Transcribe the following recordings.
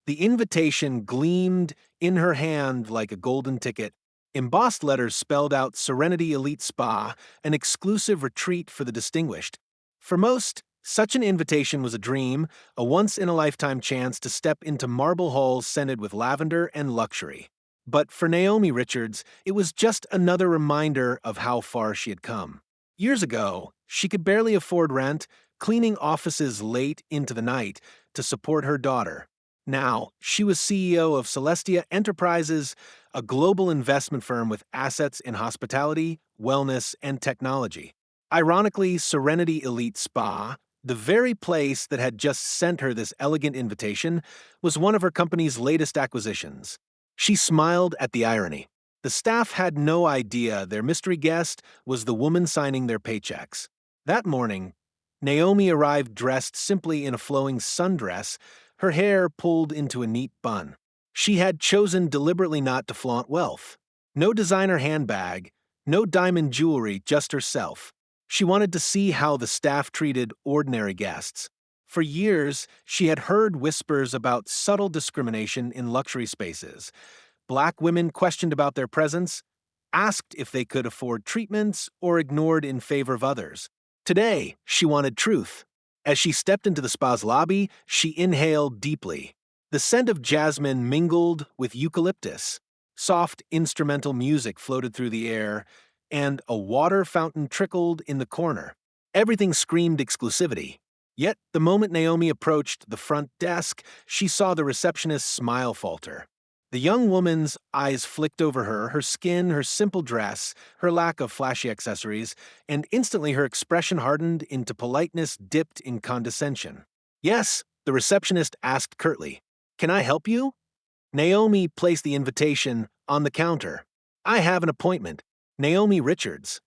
The invitation gleamed in her hand like a golden ticket. Embossed letters spelled out Serenity Elite Spa, an exclusive retreat for the distinguished. For most, such an invitation was a dream, a once-in-a-lifetime chance to step into marble halls scented with lavender and luxury. But for Naomi Richards, it was just another reminder of how far she had come. Years ago, she could barely afford rent, cleaning offices late into the night to support her daughter. Now, she was CEO of Celestia Enterprises, a global investment firm with assets in hospitality, wellness, and technology. Ironically, Serenity Elite Spa, the very place that had just sent her this elegant invitation, was one of her company's latest acquisitions. She smiled at the irony. The staff had no idea their mystery guest was the woman signing their paychecks. That morning, Naomi arrived dressed simply in a flowing sundress, her hair pulled into a neat bun. She had chosen deliberately not to flaunt wealth. No designer handbag, no diamond jewelry, just herself. She wanted to see how the staff treated ordinary guests. For years, she had heard whispers about subtle discrimination in luxury spaces. Black women questioned about their presence, asked if they could afford treatments, or ignored in favor of others. Today, she wanted truth. As she stepped into the spa's lobby, she inhaled deeply. The scent of jasmine mingled with eucalyptus. Soft instrumental music floated through the air, and a water fountain trickled in the corner. Everything screamed exclusivity. Yet, the moment Naomi approached the front desk, she saw the receptionist's smile falter. The young woman's eyes flicked over her, her skin, her simple dress, her lack of flashy accessories, and instantly her expression hardened into politeness dipped in condescension. "Yes," the receptionist asked curtly. "Can I help you?" Naomi placed the invitation on the counter. "I have an appointment. Naomi Richards."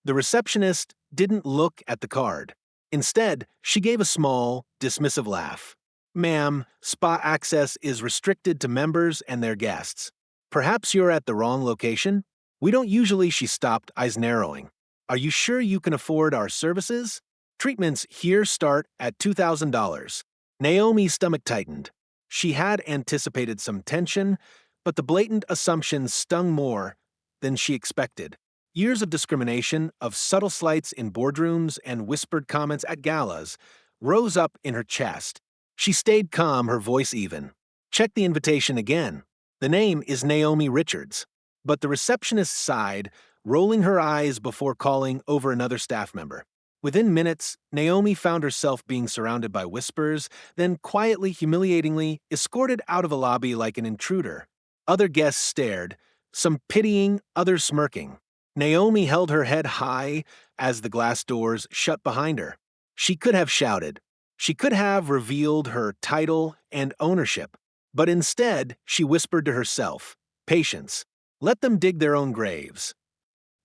The receptionist didn't look at the card. Instead, she gave a small, dismissive laugh. "Ma'am, spa access is restricted to members and their guests. Perhaps you're at the wrong location? We don't usually," she stopped, eyes narrowing. "Are you sure you can afford our services? Treatments here start at $2,000. Naomi's stomach tightened. She had anticipated some tension, but the blatant assumption stung more than she expected. Years of discrimination, of subtle slights in boardrooms and whispered comments at galas, rose up in her chest. She stayed calm, her voice even. "Check the invitation again. The name is Naomi Richards." But the receptionist sighed, rolling her eyes before calling over another staff member. Within minutes, Naomi found herself being surrounded by whispers, then quietly, humiliatingly, escorted out of a lobby like an intruder. Other guests stared, some pitying, others smirking. Naomi held her head high as the glass doors shut behind her. She could have shouted. She could have revealed her title and ownership, but instead she whispered to herself, "Patience. Let them dig their own graves."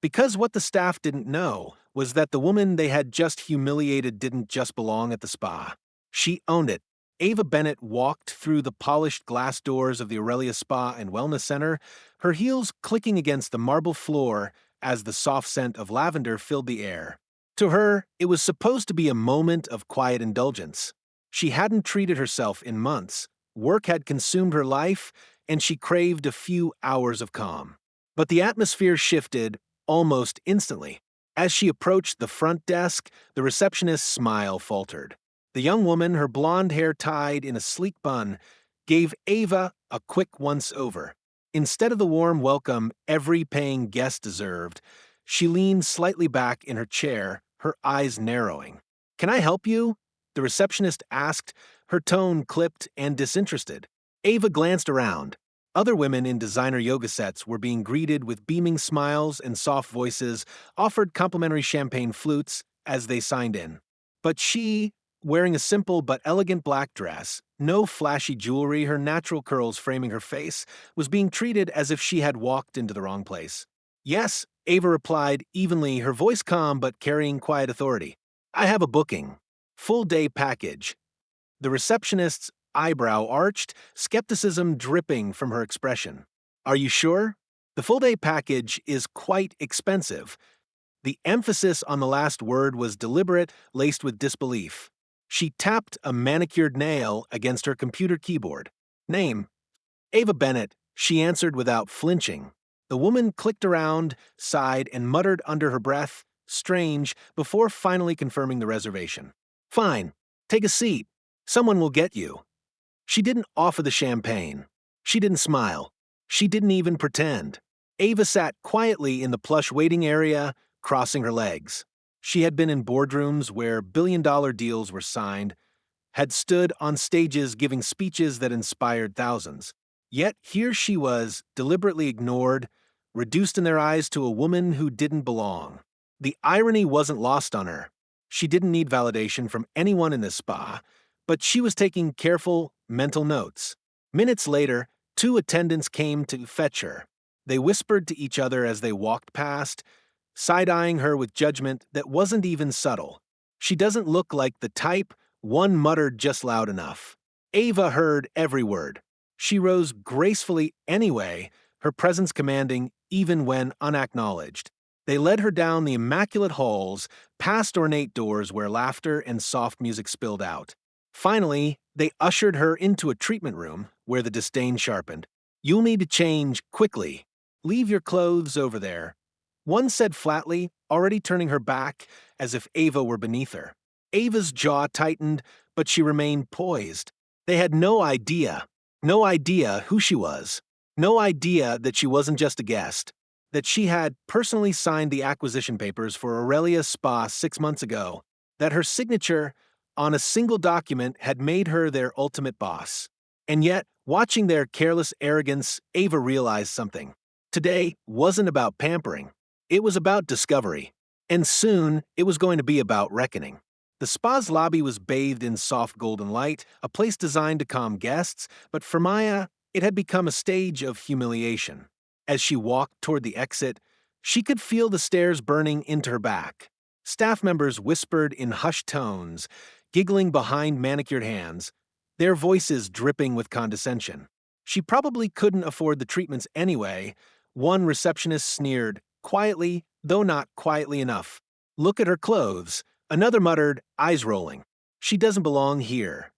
Because what the staff didn't know was that the woman they had just humiliated didn't just belong at the spa. She owned it. Ava Bennett walked through the polished glass doors of the Aurelia Spa and Wellness Center, her heels clicking against the marble floor as the soft scent of lavender filled the air. To her, it was supposed to be a moment of quiet indulgence. She hadn't treated herself in months. Work had consumed her life, and she craved a few hours of calm. But the atmosphere shifted almost instantly. As she approached the front desk, the receptionist's smile faltered. The young woman, her blonde hair tied in a sleek bun, gave Ava a quick once-over. Instead of the warm welcome every paying guest deserved, she leaned slightly back in her chair, her eyes narrowing. "Can I help you?" the receptionist asked, her tone clipped and disinterested. Ava glanced around. Other women in designer yoga sets were being greeted with beaming smiles and soft voices, offered complimentary champagne flutes as they signed in. But she, wearing a simple but elegant black dress, no flashy jewelry, her natural curls framing her face, was being treated as if she had walked into the wrong place. "Yes," Ava replied evenly, her voice calm but carrying quiet authority. "I have a booking. Full-day package." The receptionist's eyebrow arched, skepticism dripping from her expression. "Are you sure? The full-day package is quite expensive." The emphasis on the last word was deliberate, laced with disbelief. She tapped a manicured nail against her computer keyboard. Name: Ava Bennett, she answered without flinching. The woman clicked around, sighed, and muttered under her breath, strange, before finally confirming the reservation. Fine, take a seat. Someone will get you. She didn't offer the champagne. She didn't smile. She didn't even pretend. Ava sat quietly in the plush waiting area, crossing her legs. She had been in boardrooms where billion-dollar deals were signed, had stood on stages giving speeches that inspired thousands. Yet here she was, deliberately ignored, reduced in their eyes to a woman who didn't belong. The irony wasn't lost on her. She didn't need validation from anyone in this spa, but she was taking careful, mental notes. Minutes later, two attendants came to fetch her. They whispered to each other as they walked past, side-eyeing her with judgment that wasn't even subtle. She doesn't look like the type, one muttered just loud enough. Ava heard every word. She rose gracefully anyway, her presence commanding even when unacknowledged. They led her down the immaculate halls, past ornate doors where laughter and soft music spilled out. Finally, they ushered her into a treatment room where the disdain sharpened. You'll need to change quickly. Leave your clothes over there. One said flatly, already turning her back as if Ava were beneath her. Ava's jaw tightened, but she remained poised. They had no idea who she was, no idea that she wasn't just a guest, that she had personally signed the acquisition papers for Aurelia Spa 6 months ago, that her signature on a single document had made her their ultimate boss. And yet, watching their careless arrogance, Ava realized something. Today wasn't about pampering. It was about discovery. And soon, it was going to be about reckoning. The spa's lobby was bathed in soft golden light, a place designed to calm guests, but for Maya, it had become a stage of humiliation. As she walked toward the exit, she could feel the stairs burning into her back. Staff members whispered in hushed tones, giggling behind manicured hands, their voices dripping with condescension. She probably couldn't afford the treatments anyway. One receptionist sneered, quietly, though not quietly enough. Look at her clothes. Another muttered, eyes rolling. She doesn't belong here.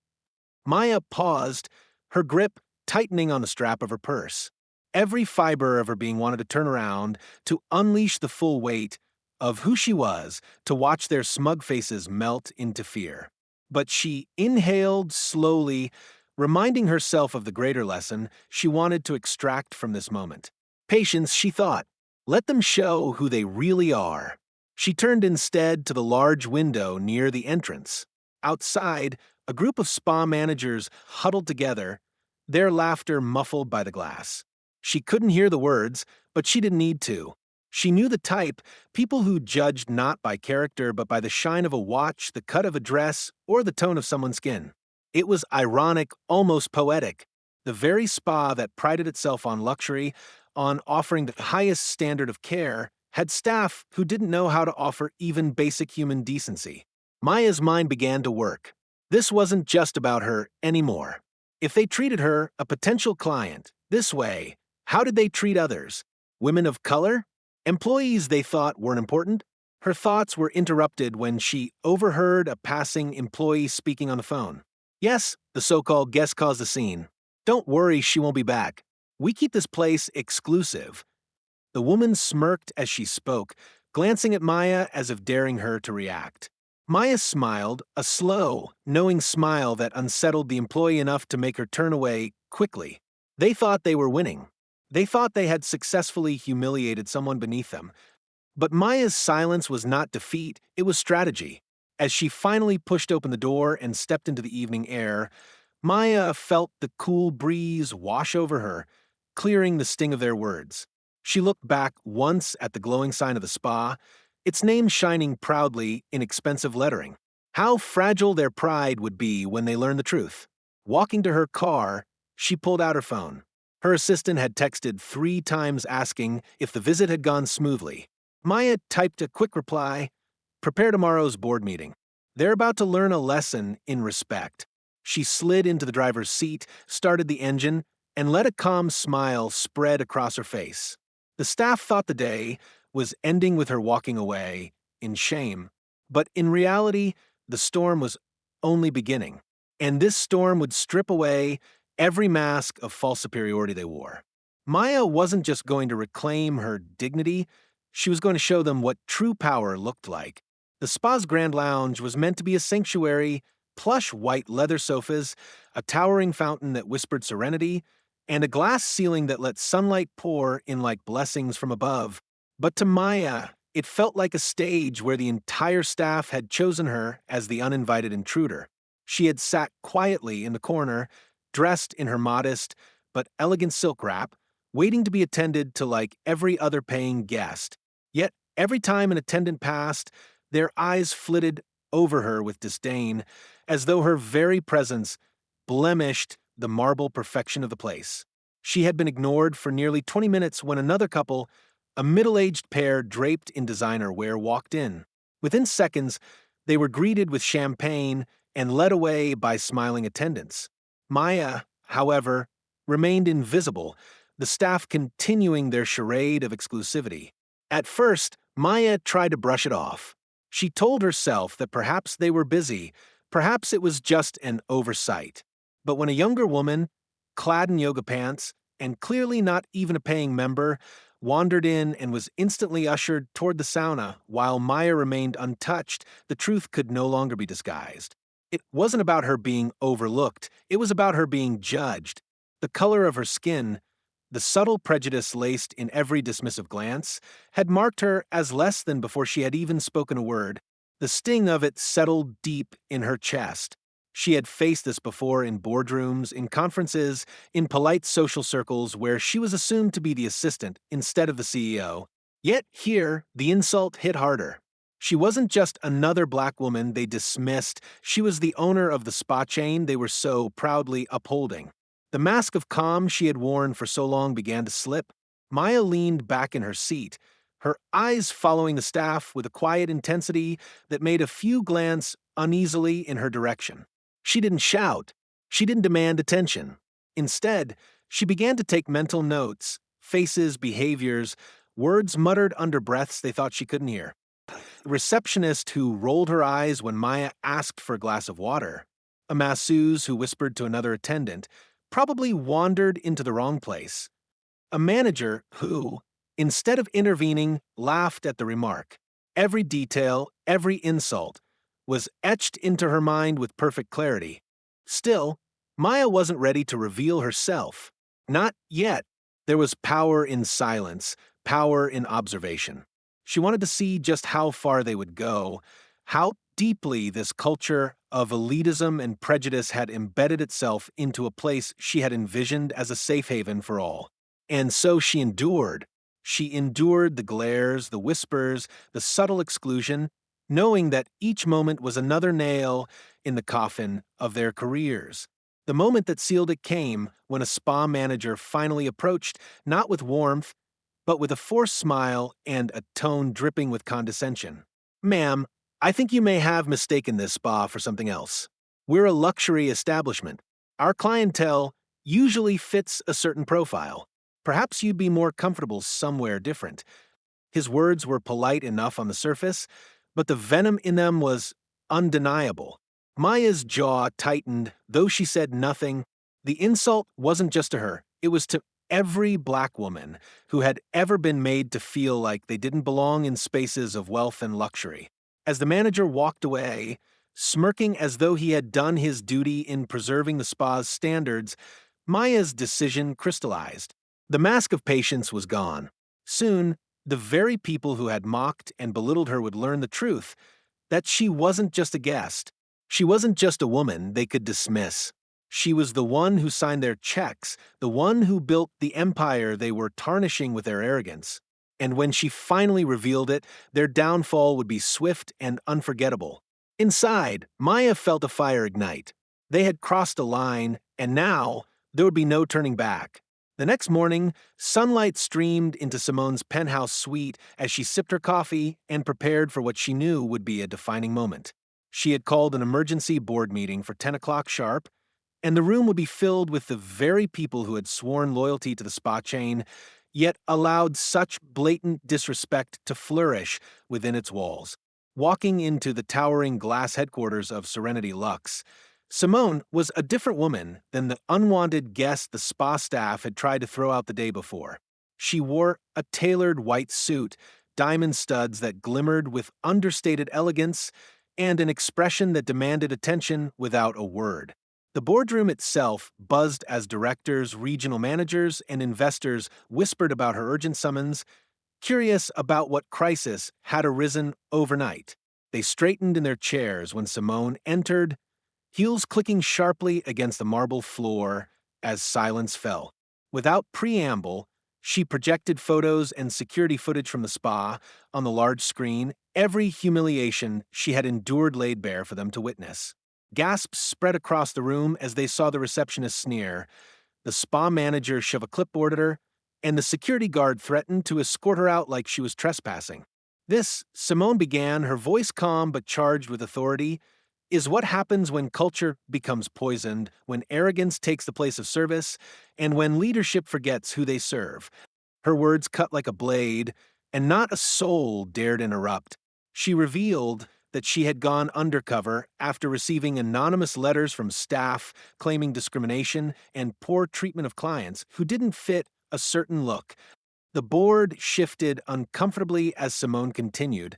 Maya paused, her grip tightening on the strap of her purse. Every fiber of her being wanted to turn around, to unleash the full weight of who she was, to watch their smug faces melt into fear. But she inhaled slowly, reminding herself of the greater lesson she wanted to extract from this moment. Patience, she thought. Let them show who they really are. She turned instead to the large window near the entrance. Outside, a group of spa managers huddled together, their laughter muffled by the glass. She couldn't hear the words, but she didn't need to. She knew the type, people who judged not by character but by the shine of a watch, the cut of a dress, or the tone of someone's skin. It was ironic, almost poetic. The very spa that prided itself on luxury, on offering the highest standard of care, had staff who didn't know how to offer even basic human decency. Maya's mind began to work. This wasn't just about her anymore. If they treated her, a potential client, this way, how did they treat others? Women of color? Employees they thought weren't important? Her thoughts were interrupted when she overheard a passing employee speaking on the phone. Yes, the so-called guest caused a scene. Don't worry, she won't be back. We keep this place exclusive. The woman smirked as she spoke, glancing at Maya as if daring her to react. Maya smiled, a slow, knowing smile that unsettled the employee enough to make her turn away quickly. They thought they were winning. They thought they had successfully humiliated someone beneath them. But Maya's silence was not defeat, it was strategy. As she finally pushed open the door and stepped into the evening air, Maya felt the cool breeze wash over her, clearing the sting of their words. She looked back once at the glowing sign of the spa, its name shining proudly in expensive lettering. How fragile their pride would be when they learned the truth. Walking to her car, she pulled out her phone. Her assistant had texted 3 times asking if the visit had gone smoothly. Maya typed a quick reply, prepare tomorrow's board meeting. They're about to learn a lesson in respect. She slid into the driver's seat, started the engine, and let a calm smile spread across her face. The staff thought the day was ending with her walking away, in shame. But in reality, the storm was only beginning. And this storm would strip away every mask of false superiority they wore. Maya wasn't just going to reclaim her dignity, she was going to show them what true power looked like. The spa's Grand Lounge was meant to be a sanctuary, plush white leather sofas, a towering fountain that whispered serenity, and a glass ceiling that let sunlight pour in like blessings from above. But to Maya, it felt like a stage where the entire staff had chosen her as the uninvited intruder. She had sat quietly in the corner, dressed in her modest but elegant silk wrap, waiting to be attended to like every other paying guest. Yet, every time an attendant passed, their eyes flitted over her with disdain, as though her very presence blemished the marble perfection of the place. She had been ignored for nearly 20 minutes when another couple, a middle-aged pair draped in designer wear, walked in. Within seconds, they were greeted with champagne and led away by smiling attendants. Maya, however, remained invisible, the staff continuing their charade of exclusivity. At first, Maya tried to brush it off. She told herself that perhaps they were busy, perhaps it was just an oversight. But when a younger woman, clad in yoga pants, and clearly not even a paying member, wandered in and was instantly ushered toward the sauna while Maya remained untouched, the truth could no longer be disguised. It wasn't about her being overlooked, it was about her being judged. The color of her skin, the subtle prejudice laced in every dismissive glance, had marked her as less than before she had even spoken a word. The sting of it settled deep in her chest. She had faced this before in boardrooms, in conferences, in polite social circles where she was assumed to be the assistant instead of the CEO. Yet here, the insult hit harder. She wasn't just another black woman they dismissed, she was the owner of the spa chain they were so proudly upholding. The mask of calm she had worn for so long began to slip. Maya leaned back in her seat, her eyes following the staff with a quiet intensity that made a few glance uneasily in her direction. She didn't shout. She didn't demand attention. Instead, she began to take mental notes, faces, behaviors, words muttered under breaths they thought she couldn't hear. The receptionist who rolled her eyes when Maya asked for a glass of water, a masseuse who whispered to another attendant, probably wandered into the wrong place, a manager who, instead of intervening, laughed at the remark. Every detail, every insult, was etched into her mind with perfect clarity. Still, Maya wasn't ready to reveal herself. Not yet. There was power in silence, power in observation. She wanted to see just how far they would go, how deeply this culture of elitism and prejudice had embedded itself into a place she had envisioned as a safe haven for all. And so she endured. She endured the glares, the whispers, the subtle exclusion, knowing that each moment was another nail in the coffin of their careers. The moment that sealed it came when a spa manager finally approached, not with warmth, but with a forced smile and a tone dripping with condescension. "Ma'am, I think you may have mistaken this spa for something else. We're a luxury establishment. Our clientele usually fits a certain profile. Perhaps you'd be more comfortable somewhere different." His words were polite enough on the surface, but the venom in them was undeniable. Maya's jaw tightened, though she said nothing. The insult wasn't just to her, it was to every black woman who had ever been made to feel like they didn't belong in spaces of wealth and luxury. As the manager walked away, smirking as though he had done his duty in preserving the spa's standards, Maya's decision crystallized. The mask of patience was gone. Soon, the very people who had mocked and belittled her would learn the truth, that she wasn't just a guest. She wasn't just a woman they could dismiss. She was the one who signed their checks, the one who built the empire they were tarnishing with their arrogance. And when she finally revealed it, their downfall would be swift and unforgettable. Inside, Maya felt a fire ignite. They had crossed a line, and now there would be no turning back. The next morning, sunlight streamed into Simone's penthouse suite as she sipped her coffee and prepared for what she knew would be a defining moment. She had called an emergency board meeting for 10 o'clock sharp, and the room would be filled with the very people who had sworn loyalty to the spa chain, yet allowed such blatant disrespect to flourish within its walls. Walking into the towering glass headquarters of Serenity Luxe, Simone was a different woman than the unwanted guest the spa staff had tried to throw out the day before. She wore a tailored white suit, diamond studs that glimmered with understated elegance, and an expression that demanded attention without a word. The boardroom itself buzzed as directors, regional managers, and investors whispered about her urgent summons, curious about what crisis had arisen overnight. They straightened in their chairs when Simone entered, heels clicking sharply against the marble floor as silence fell. Without preamble, she projected photos and security footage from the spa on the large screen, every humiliation she had endured laid bare for them to witness. Gasps spread across the room as they saw the receptionist sneer, the spa manager shove a clipboard at her, and the security guard threatened to escort her out like she was trespassing. This, Simone began, her voice calm but charged with authority, is what happens when culture becomes poisoned, when arrogance takes the place of service, and when leadership forgets who they serve. Her words cut like a blade, and not a soul dared interrupt. She revealed that she had gone undercover after receiving anonymous letters from staff claiming discrimination and poor treatment of clients who didn't fit a certain look. The board shifted uncomfortably as Simone continued,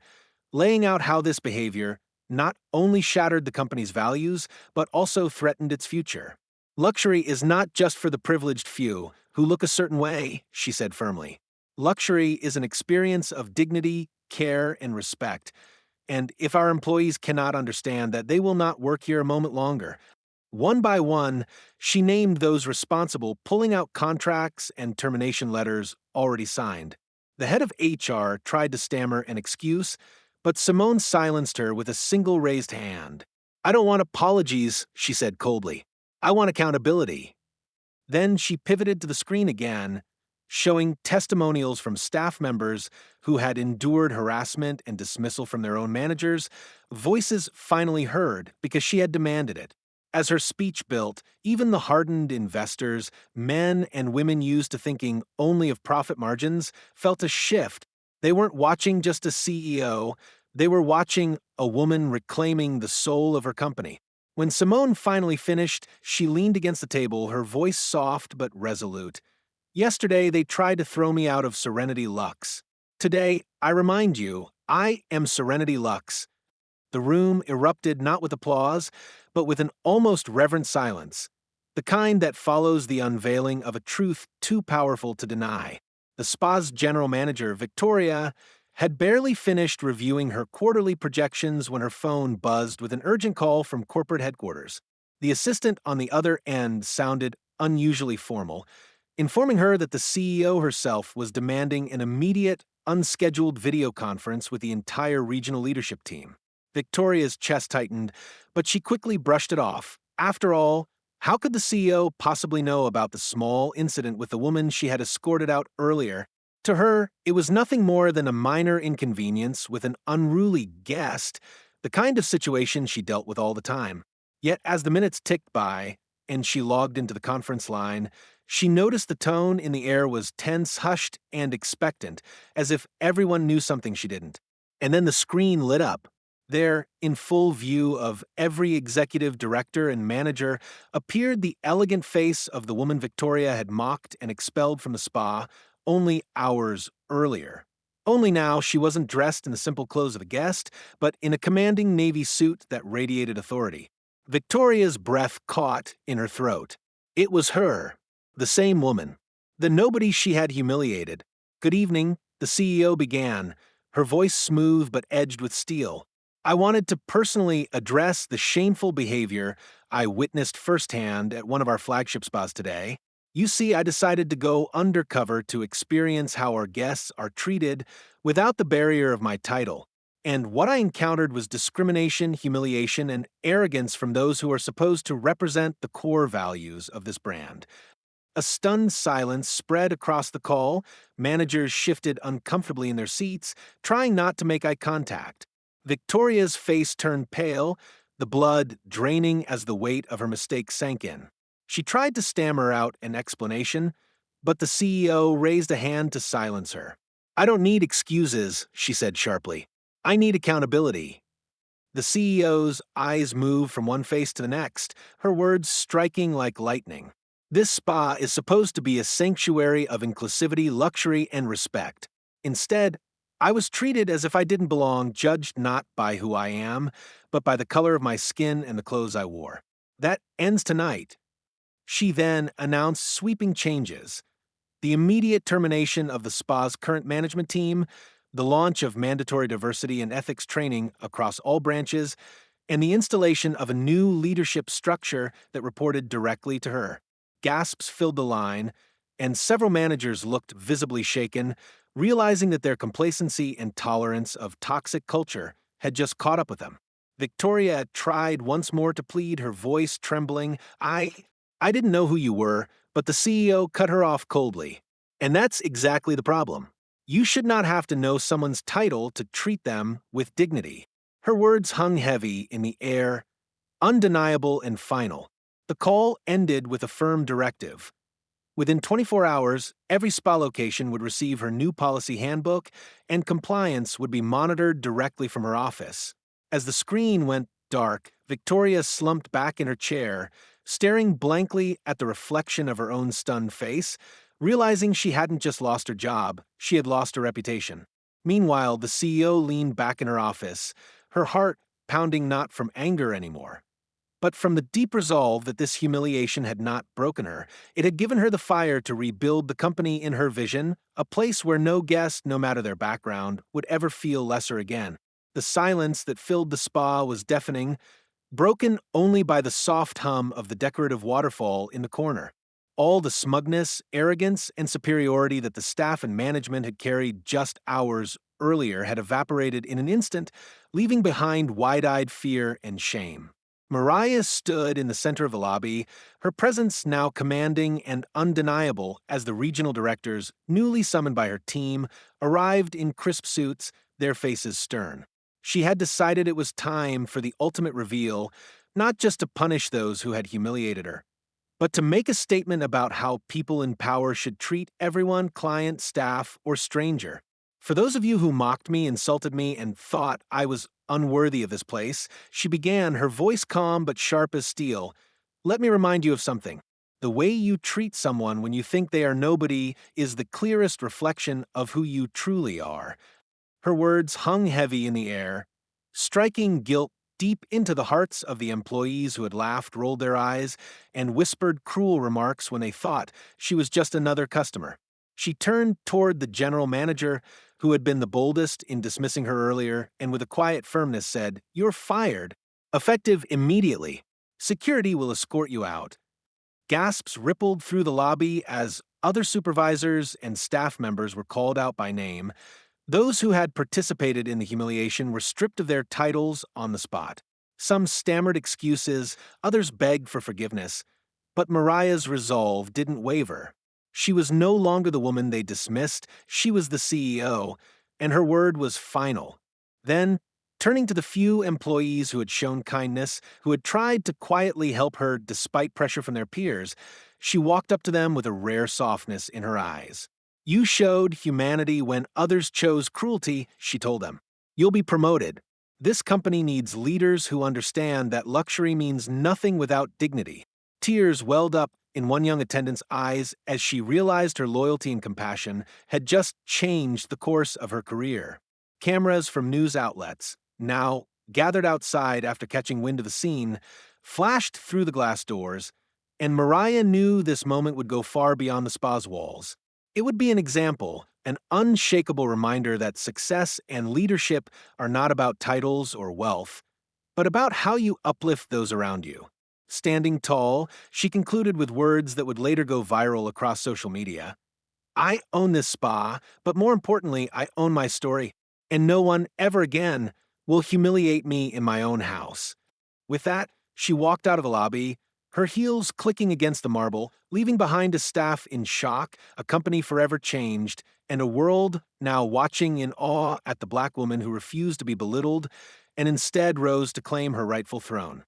laying out how this behavior not only shattered the company's values, but also threatened its future. Luxury is not just for the privileged few who look a certain way, she said firmly. Luxury is an experience of dignity, care, and respect. And if our employees cannot understand that, they will not work here a moment longer. One by one, she named those responsible, pulling out contracts and termination letters already signed. The head of HR tried to stammer an excuse, but Simone silenced her with a single raised hand. I don't want apologies, she said coldly. I want accountability. Then she pivoted to the screen again, showing testimonials from staff members who had endured harassment and dismissal from their own managers, voices finally heard because she had demanded it. As her speech built, even the hardened investors, men and women used to thinking only of profit margins, felt a shift. They weren't watching just a CEO, they were watching a woman reclaiming the soul of her company. When Simone finally finished, she leaned against the table, her voice soft but resolute. Yesterday, they tried to throw me out of Serenity Lux. Today, I remind you, I am Serenity Lux. The room erupted not with applause, but with an almost reverent silence, the kind that follows the unveiling of a truth too powerful to deny. The spa's general manager, Victoria, had barely finished reviewing her quarterly projections when her phone buzzed with an urgent call from corporate headquarters. The assistant on the other end sounded unusually formal, informing her that the CEO herself was demanding an immediate, unscheduled video conference with the entire regional leadership team. Victoria's chest tightened, but she quickly brushed it off. After all, how could the CEO possibly know about the small incident with the woman she had escorted out earlier? To her, it was nothing more than a minor inconvenience with an unruly guest, the kind of situation she dealt with all the time. Yet as the minutes ticked by, and she logged into the conference line, she noticed the tone in the air was tense, hushed, and expectant, as if everyone knew something she didn't. And then the screen lit up. There, in full view of every executive director and manager, appeared the elegant face of the woman Victoria had mocked and expelled from the spa only hours earlier. Only now she wasn't dressed in the simple clothes of a guest, but in a commanding navy suit that radiated authority. Victoria's breath caught in her throat. It was her, the same woman, the nobody she had humiliated. Good evening, the CEO began, her voice smooth but edged with steel. I wanted to personally address the shameful behavior I witnessed firsthand at one of our flagship spas today. You see, I decided to go undercover to experience how our guests are treated without the barrier of my title. And what I encountered was discrimination, humiliation, and arrogance from those who are supposed to represent the core values of this brand. A stunned silence spread across the call. Managers shifted uncomfortably in their seats, trying not to make eye contact. Victoria's face turned pale, the blood draining as the weight of her mistake sank in. She tried to stammer out an explanation, but the CEO raised a hand to silence her. I don't need excuses, she said sharply. I need accountability. The CEO's eyes moved from one face to the next, her words striking like lightning. This spa is supposed to be a sanctuary of inclusivity, luxury, and respect. Instead, I was treated as if I didn't belong, judged not by who I am, but by the color of my skin and the clothes I wore. That ends tonight. She then announced sweeping changes: the immediate termination of the spa's current management team, the launch of mandatory diversity and ethics training across all branches, and the installation of a new leadership structure that reported directly to her. Gasps filled the line, and several managers looked visibly shaken, realizing that their complacency and tolerance of toxic culture had just caught up with them. Victoria tried once more to plead, her voice trembling. I didn't know who you were, but the CEO cut her off coldly. And that's exactly the problem. You should not have to know someone's title to treat them with dignity. Her words hung heavy in the air, undeniable and final. The call ended with a firm directive. Within 24 hours, every spa location would receive her new policy handbook, and compliance would be monitored directly from her office. As the screen went dark, Victoria slumped back in her chair, staring blankly at the reflection of her own stunned face, realizing she hadn't just lost her job, she had lost her reputation. Meanwhile, the CEO leaned back in her office, her heart pounding not from anger anymore, but from the deep resolve that this humiliation had not broken her. It had given her the fire to rebuild the company in her vision, a place where no guest, no matter their background, would ever feel lesser again. The silence that filled the spa was deafening, broken only by the soft hum of the decorative waterfall in the corner. All the smugness, arrogance, and superiority that the staff and management had carried just hours earlier had evaporated in an instant, leaving behind wide-eyed fear and shame. Mariah stood in the center of the lobby, her presence now commanding and undeniable as the regional directors, newly summoned by her team, arrived in crisp suits, their faces stern. She had decided it was time for the ultimate reveal, not just to punish those who had humiliated her, but to make a statement about how people in power should treat everyone, client, staff, or stranger. For those of you who mocked me, insulted me, and thought I was unworthy of this place, she began, her voice calm but sharp as steel. Let me remind you of something. The way you treat someone when you think they are nobody is the clearest reflection of who you truly are. Her words hung heavy in the air, striking guilt deep into the hearts of the employees who had laughed, rolled their eyes, and whispered cruel remarks when they thought she was just another customer. She turned toward the general manager, who had been the boldest in dismissing her earlier, and with a quiet firmness said, "You're fired. Effective immediately. Security will escort you out." Gasps rippled through the lobby as other supervisors and staff members were called out by name. Those who had participated in the humiliation were stripped of their titles on the spot. Some stammered excuses, others begged for forgiveness. But Mariah's resolve didn't waver. She was no longer the woman they dismissed, she was the CEO, and her word was final. Then, turning to the few employees who had shown kindness, who had tried to quietly help her despite pressure from their peers, she walked up to them with a rare softness in her eyes. "You showed humanity when others chose cruelty," she told them. "You'll be promoted. This company needs leaders who understand that luxury means nothing without dignity." Tears welled up in one young attendant's eyes as she realized her loyalty and compassion had just changed the course of her career. Cameras from news outlets, now gathered outside after catching wind of the scene, flashed through the glass doors, and Mariah knew this moment would go far beyond the spa's walls. It would be an example, an unshakable reminder that success and leadership are not about titles or wealth, but about how you uplift those around you. Standing tall, she concluded with words that would later go viral across social media. "I own this spa, but more importantly, I own my story, and no one ever again will humiliate me in my own house." With that, she walked out of the lobby, her heels clicking against the marble, leaving behind a staff in shock, a company forever changed, and a world now watching in awe at the black woman who refused to be belittled and instead rose to claim her rightful throne.